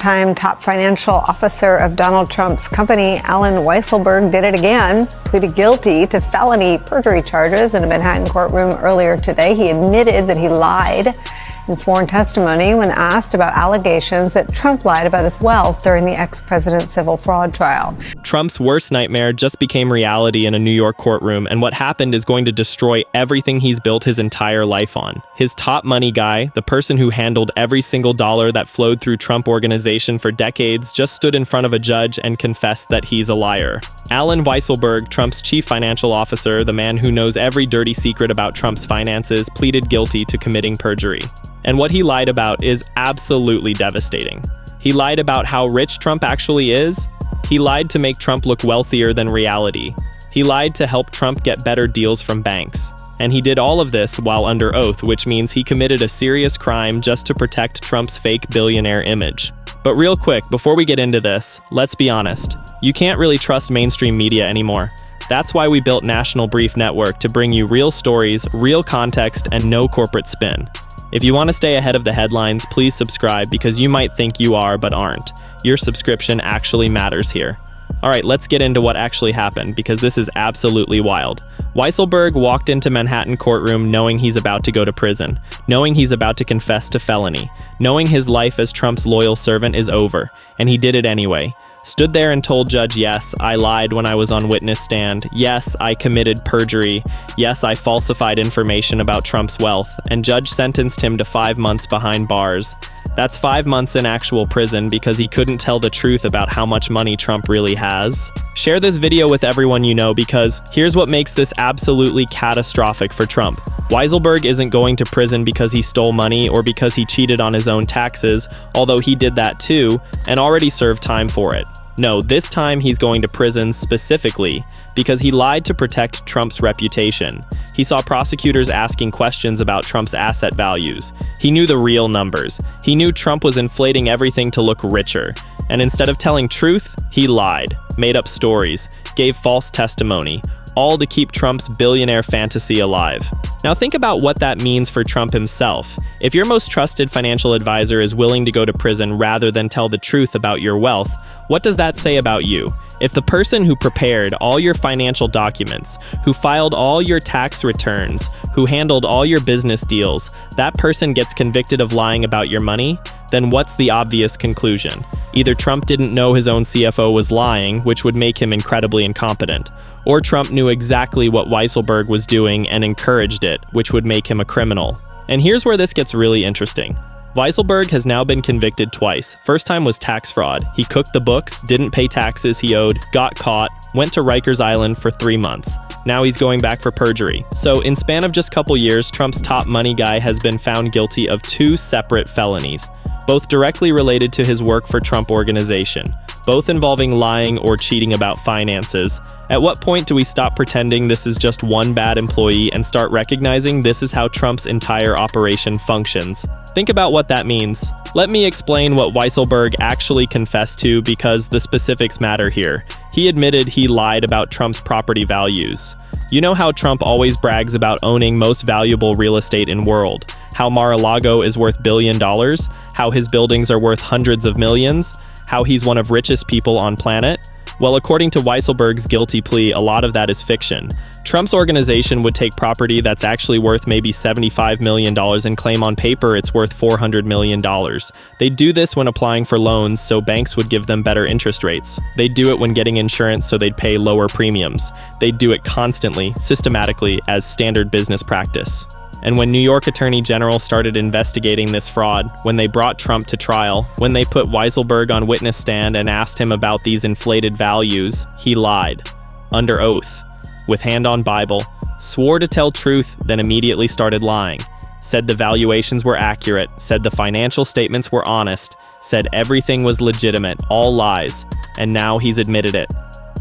longtime top financial officer of Donald Trump's company, Alan Weiselberg, did it again, pleaded guilty to felony perjury charges in a Manhattan courtroom earlier today. He admitted that he lied in sworn testimony when asked about allegations that Trump lied about his wealth during the ex-president's civil fraud trial. Trump's worst nightmare just became reality in a New York courtroom, and what happened is going to destroy everything he's built his entire life on. His top money guy, the person who handled every single dollar that flowed through Trump Organization for decades, just stood in front of a judge and confessed that he's a liar. Alan Weiselberg, Trump's chief financial officer, the man who knows every dirty secret about Trump's finances, pleaded guilty to committing perjury. And what he lied about is absolutely devastating. He lied about how rich Trump actually is. He lied to make Trump look wealthier than reality. He lied to help Trump get better deals from banks. And he did all of this while under oath, which means he committed a serious crime just to protect Trump's fake billionaire image. But real quick, before we get into this, let's be honest. You can't really trust mainstream media anymore. That's why we built National Brief Network, to bring you real stories, real context, and no corporate spin. If you want to stay ahead of the headlines, please subscribe, because you might think you are but aren't. Your subscription actually matters here. Alright, let's get into what actually happened, because this is absolutely wild. Weiselberg walked into Manhattan courtroom knowing he's about to go to prison, knowing he's about to confess to felony, knowing his life as Trump's loyal servant is over, and he did it anyway. Stood there and told judge, yes, I lied when I was on witness stand. Yes, I committed perjury. Yes, I falsified information about Trump's wealth. And judge sentenced him to 5 months behind bars. That's 5 months in actual prison because he couldn't tell the truth about how much money Trump really has. Share this video with everyone you know, because here's what makes this absolutely catastrophic for Trump. Weiselberg isn't going to prison because he stole money or because he cheated on his own taxes, although he did that too, and already served time for it. No, this time he's going to prison specifically because he lied to protect Trump's reputation. He saw prosecutors asking questions about Trump's asset values. He knew the real numbers. He knew Trump was inflating everything to look richer. And instead of telling truth, he lied, made up stories, gave false testimony, all to keep Trump's billionaire fantasy alive. Now think about what that means for Trump himself. If your most trusted financial advisor is willing to go to prison rather than tell the truth about your wealth, what does that say about you? If the person who prepared all your financial documents, who filed all your tax returns, who handled all your business deals, that person gets convicted of lying about your money, then what's the obvious conclusion? Either Trump didn't know his own CFO was lying, which would make him incredibly incompetent, or Trump knew exactly what Weiselberg was doing and encouraged it, which would make him a criminal. And here's where this gets really interesting. Weiselberg has now been convicted twice. First time was tax fraud. He cooked the books, didn't pay taxes he owed, got caught, went to Rikers Island for 3 months. Now he's going back for perjury. So in span of just couple years, Trump's top money guy has been found guilty of 2 separate felonies, both directly related to his work for Trump Organization, both involving lying or cheating about finances. At what point do we stop pretending this is just one bad employee and start recognizing this is how Trump's entire operation functions? Think about what that means. Let me explain what Weiselberg actually confessed to, because the specifics matter here. He admitted he lied about Trump's property values. You know how Trump always brags about owning most valuable real estate in world, how Mar-a-Lago is worth $1 billion, how his buildings are worth hundreds of millions, how he's one of richest people on planet? Well, according to Weiselberg's guilty plea, a lot of that is fiction. Trump's organization would take property that's actually worth maybe $75 million and claim on paper it's worth $400 million. They'd do this when applying for loans so banks would give them better interest rates. They'd do it when getting insurance so they'd pay lower premiums. They'd do it constantly, systematically, as standard business practice. And when New York Attorney General started investigating this fraud, when they brought Trump to trial, when they put Weiselberg on witness stand and asked him about these inflated values, he lied. Under oath. With hand on Bible. Swore to tell truth, then immediately started lying. Said the valuations were accurate, said the financial statements were honest, said everything was legitimate, all lies. And now he's admitted it.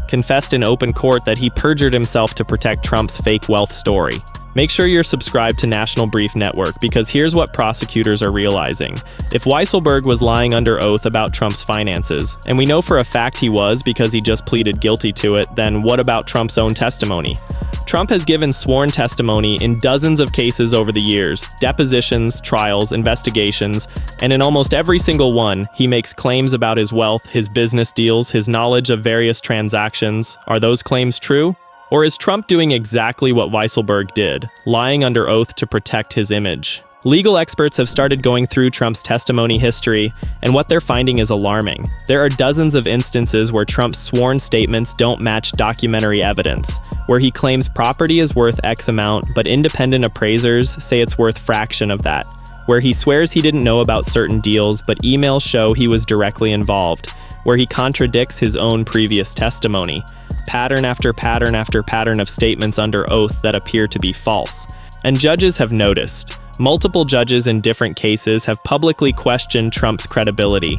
Confessed in open court that he perjured himself to protect Trump's fake wealth story. Make sure you're subscribed to National Brief Network because here's what prosecutors are realizing. If Weiselberg was lying under oath about Trump's finances, and we know for a fact he was because he just pleaded guilty to it, then what about Trump's own testimony? Trump has given sworn testimony in dozens of cases over the years, depositions, trials, investigations, and in almost every single one, he makes claims about his wealth, his business deals, his knowledge of various transactions. Are those claims true? Or is Trump doing exactly what Weiselberg did, lying under oath to protect his image? Legal experts have started going through Trump's testimony history, and what they're finding is alarming. There are dozens of instances where Trump's sworn statements don't match documentary evidence, where he claims property is worth X amount, but independent appraisers say it's worth fraction of that, where he swears he didn't know about certain deals, but emails show he was directly involved, where he contradicts his own previous testimony. Pattern after pattern after pattern of statements under oath that appear to be false. And judges have noticed. Multiple judges in different cases have publicly questioned Trump's credibility,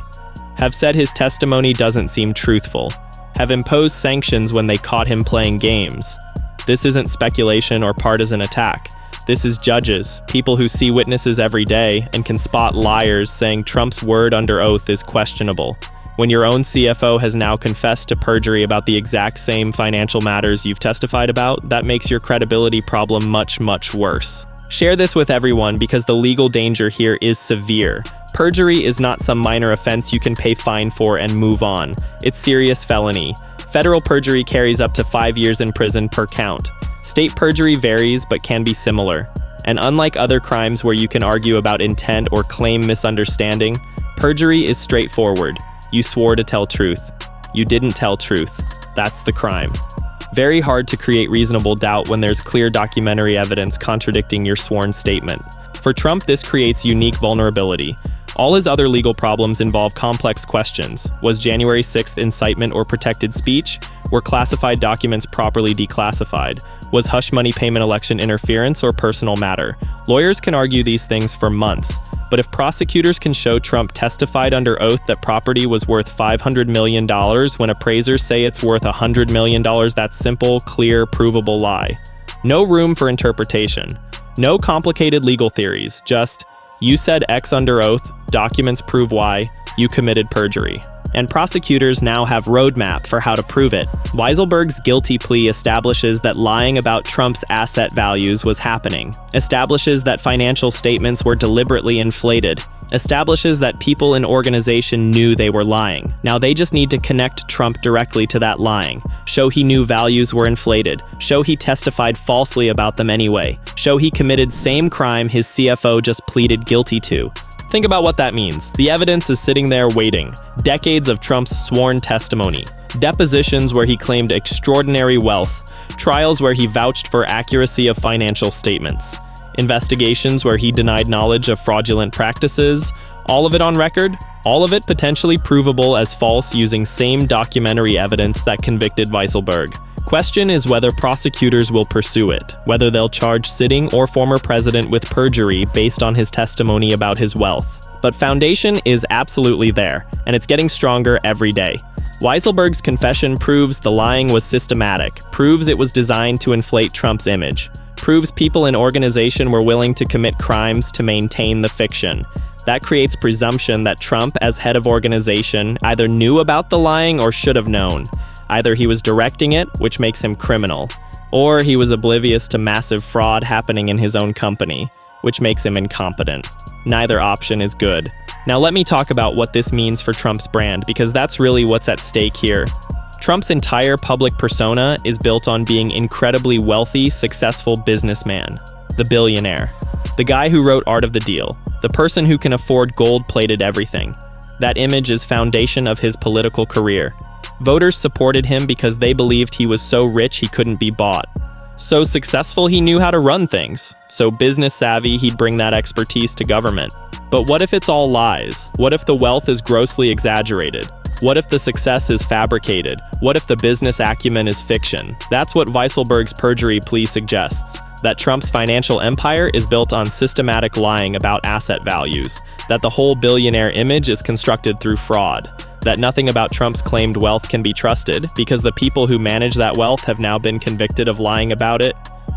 have said his testimony doesn't seem truthful, have imposed sanctions when they caught him playing games. This isn't speculation or partisan attack. This is judges, people who see witnesses every day and can spot liars saying Trump's word under oath is questionable. When your own CFO has now confessed to perjury about the exact same financial matters you've testified about, that makes your credibility problem much, much worse. Share this with everyone because the legal danger here is severe. Perjury is not some minor offense you can pay fine for and move on. It's serious felony. Federal perjury carries up to 5 years in prison per count. State perjury varies but can be similar. And unlike other crimes where you can argue about intent or claim misunderstanding, perjury is straightforward. You swore to tell truth. You didn't tell truth. That's the crime. Very hard to create reasonable doubt when there's clear documentary evidence contradicting your sworn statement. For Trump, this creates unique vulnerability. All his other legal problems involve complex questions. Was January 6th incitement or protected speech? Were classified documents properly declassified? Was hush money payment election interference or personal matter? Lawyers can argue these things for months. But if prosecutors can show Trump testified under oath that property was worth $500 million when appraisers say it's worth $100 million, that's simple, clear, provable lie. No room for interpretation. No complicated legal theories, just, you said X under oath, documents prove Y, you committed perjury. And prosecutors now have roadmap for how to prove it. Weiselberg's guilty plea establishes that lying about Trump's asset values was happening, establishes that financial statements were deliberately inflated, establishes that people in organization knew they were lying. Now they just need to connect Trump directly to that lying, show he knew values were inflated, show he testified falsely about them anyway, show he committed same crime his CFO just pleaded guilty to. Think about what that means. The evidence is sitting there waiting. Decades of Trump's sworn testimony, depositions where he claimed extraordinary wealth, trials where he vouched for accuracy of financial statements, investigations where he denied knowledge of fraudulent practices, all of it on record, all of it potentially provable as false using same documentary evidence that convicted Weiselberg. Question is whether prosecutors will pursue it, whether they'll charge sitting or former president with perjury based on his testimony about his wealth. But foundation is absolutely there, and it's getting stronger every day. Weiselberg's confession proves the lying was systematic, proves it was designed to inflate Trump's image, proves people in organization were willing to commit crimes to maintain the fiction. That creates presumption that Trump, as head of organization, either knew about the lying or should have known. Either he was directing it, which makes him criminal, or he was oblivious to massive fraud happening in his own company, which makes him incompetent. Neither option is good. Now let me talk about what this means for Trump's brand, because that's really what's at stake here. Trump's entire public persona is built on being incredibly wealthy, successful businessman, the billionaire, the guy who wrote Art of the Deal, the person who can afford gold-plated everything. That image is foundation of his political career. Voters supported him because they believed he was so rich he couldn't be bought. So successful he knew how to run things. So business savvy he'd bring that expertise to government. But what if it's all lies? What if the wealth is grossly exaggerated? What if the success is fabricated? What if the business acumen is fiction? That's what Weiselberg's perjury plea suggests. That Trump's financial empire is built on systematic lying about asset values. That the whole billionaire image is constructed through fraud. That nothing about Trump's claimed wealth can be trusted because the people who manage that wealth have now been convicted of lying about it.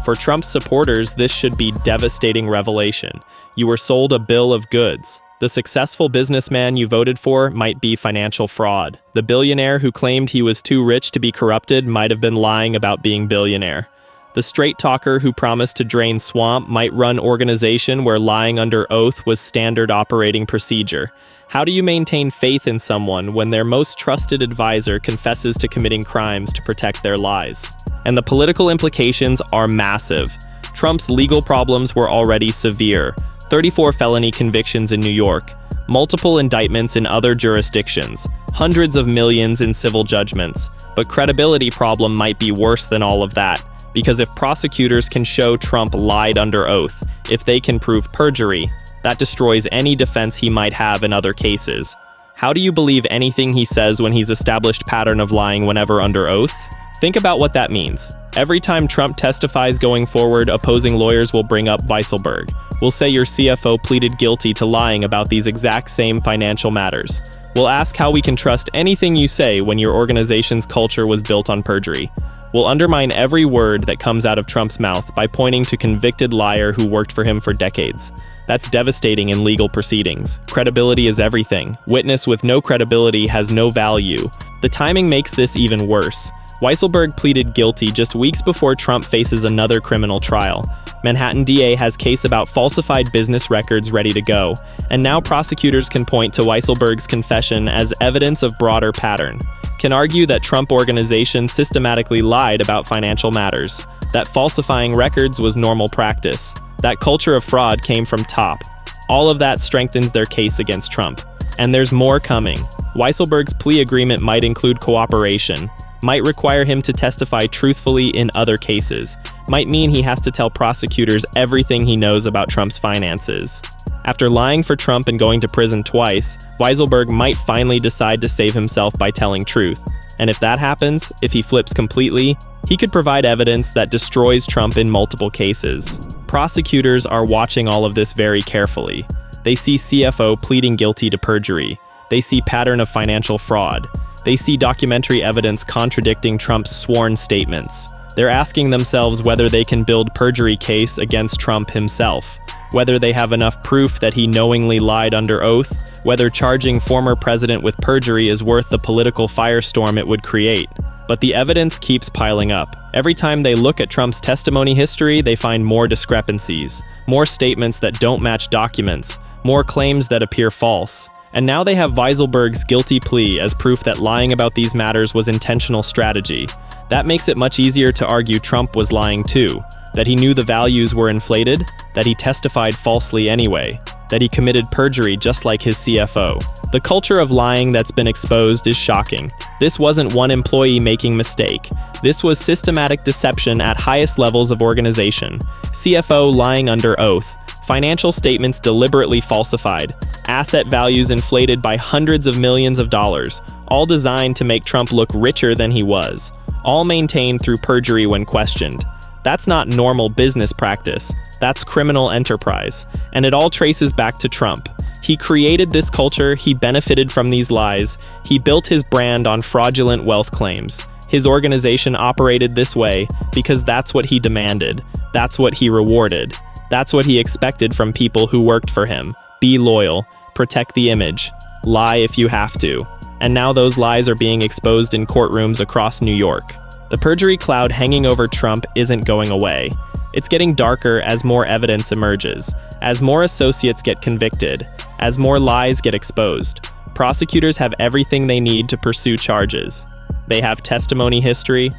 For Trump's supporters, this should be devastating revelation. You were sold a bill of goods. The successful businessman you voted for might be financial fraud. The billionaire who claimed he was too rich to be corrupted might have been lying about being billionaire. The straight talker who promised to drain swamp might run organization where lying under oath was standard operating procedure. How do you maintain faith in someone when their most trusted advisor confesses to committing crimes to protect their lies? And the political implications are massive. Trump's legal problems were already severe. 34 felony convictions in New York, multiple indictments in other jurisdictions, hundreds of millions in civil judgments. But credibility problem might be worse than all of that. Because if prosecutors can show Trump lied under oath, if they can prove perjury, that destroys any defense he might have in other cases. How do you believe anything he says when he's established pattern of lying whenever under oath? Think about what that means. Every time Trump testifies going forward, opposing lawyers will bring up Weiselberg. We'll say your CFO pleaded guilty to lying about these exact same financial matters. We'll ask how we can trust anything you say when your organization's culture was built on perjury. We'll undermine every word that comes out of Trump's mouth by pointing to convicted liar who worked for him for decades. That's devastating in legal proceedings. Credibility is everything. Witness with no credibility has no value. The timing makes this even worse. Weiselberg pleaded guilty just weeks before Trump faces another criminal trial. Manhattan DA has case about falsified business records ready to go, and now prosecutors can point to Weiselberg's confession as evidence of broader pattern. Can argue that Trump organization systematically lied about financial matters, that falsifying records was normal practice, that culture of fraud came from top. All of that strengthens their case against Trump. And there's more coming. Weiselberg's plea agreement might include cooperation, might require him to testify truthfully in other cases, might mean he has to tell prosecutors everything he knows about Trump's finances. After lying for Trump and going to prison twice, Weiselberg might finally decide to save himself by telling truth. And if that happens, if he flips completely, he could provide evidence that destroys Trump in multiple cases. Prosecutors are watching all of this very carefully. They see CFO pleading guilty to perjury. They see pattern of financial fraud. They see documentary evidence contradicting Trump's sworn statements. They're asking themselves whether they can build perjury case against Trump himself, whether they have enough proof that he knowingly lied under oath, whether charging former president with perjury is worth the political firestorm it would create. But the evidence keeps piling up. Every time they look at Trump's testimony history, they find more discrepancies, more statements that don't match documents, more claims that appear false. And now they have Weiselberg's guilty plea as proof that lying about these matters was intentional strategy. That makes it much easier to argue Trump was lying too, that he knew the values were inflated, that he testified falsely anyway, that he committed perjury just like his CFO. The culture of lying that's been exposed is shocking. This wasn't one employee making mistake. This was systematic deception at highest levels of organization. CFO lying under oath, financial statements deliberately falsified, asset values inflated by hundreds of millions of dollars, all designed to make Trump look richer than he was, all maintained through perjury when questioned. That's not normal business practice. That's criminal enterprise. And it all traces back to Trump. He created this culture, he benefited from these lies, he built his brand on fraudulent wealth claims. His organization operated this way because that's what he demanded. That's what he rewarded. That's what he expected from people who worked for him. Be loyal, protect the image, lie if you have to. And now those lies are being exposed in courtrooms across New York. The perjury cloud hanging over Trump isn't going away. It's getting darker as more evidence emerges, as more associates get convicted, as more lies get exposed. Prosecutors have everything they need to pursue charges. They have testimony history,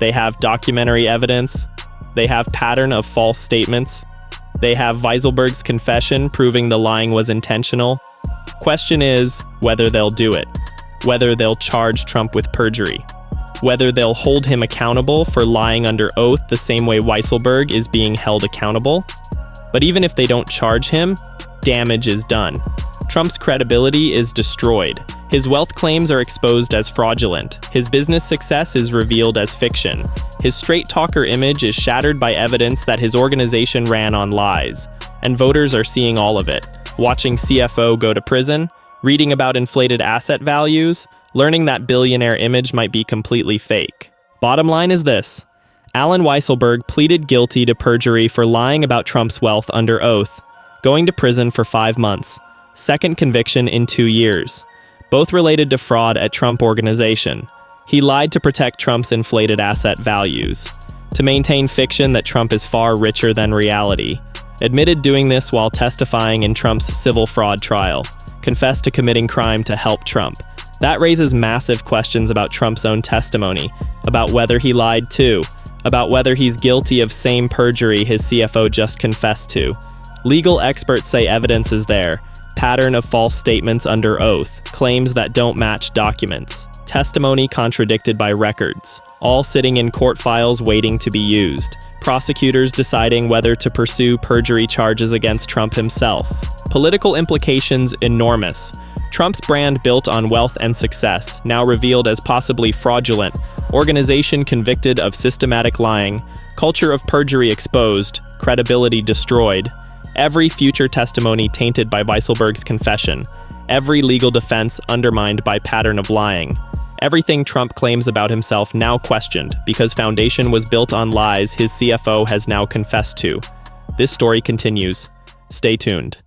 they have documentary evidence, they have pattern of false statements, they have Weiselberg's confession proving the lying was intentional. Question is whether they'll do it, whether they'll charge Trump with perjury, whether they'll hold him accountable for lying under oath the same way Weiselberg is being held accountable. But even if they don't charge him, damage is done. Trump's credibility is destroyed. His wealth claims are exposed as fraudulent. His business success is revealed as fiction. His straight talker image is shattered by evidence that his organization ran on lies. And voters are seeing all of it, watching CFO go to prison, reading about inflated asset values, learning that billionaire image might be completely fake. Bottom line is this: Alan Weiselberg pleaded guilty to perjury for lying about Trump's wealth under oath, going to prison for 5 months. Second conviction in 2 years. Both related to fraud at Trump Organization. He lied to protect Trump's inflated asset values, to maintain fiction that Trump is far richer than reality. Admitted doing this while testifying in Trump's civil fraud trial. Confessed to committing crime to help Trump. That raises massive questions about Trump's own testimony, about whether he lied too, about whether he's guilty of same perjury his CFO just confessed to. Legal experts say evidence is there. Pattern of false statements under oath, claims that don't match documents, testimony contradicted by records, all sitting in court files waiting to be used. Prosecutors deciding whether to pursue perjury charges against Trump himself. Political implications enormous. Trump's brand built on wealth and success, now revealed as possibly fraudulent. Organization convicted of systematic lying. Culture of perjury exposed. Credibility destroyed. Every future testimony tainted by Weiselberg's confession. Every legal defense undermined by pattern of lying. Everything Trump claims about himself now questioned because foundation was built on lies his CFO has now confessed to. This story continues. Stay tuned.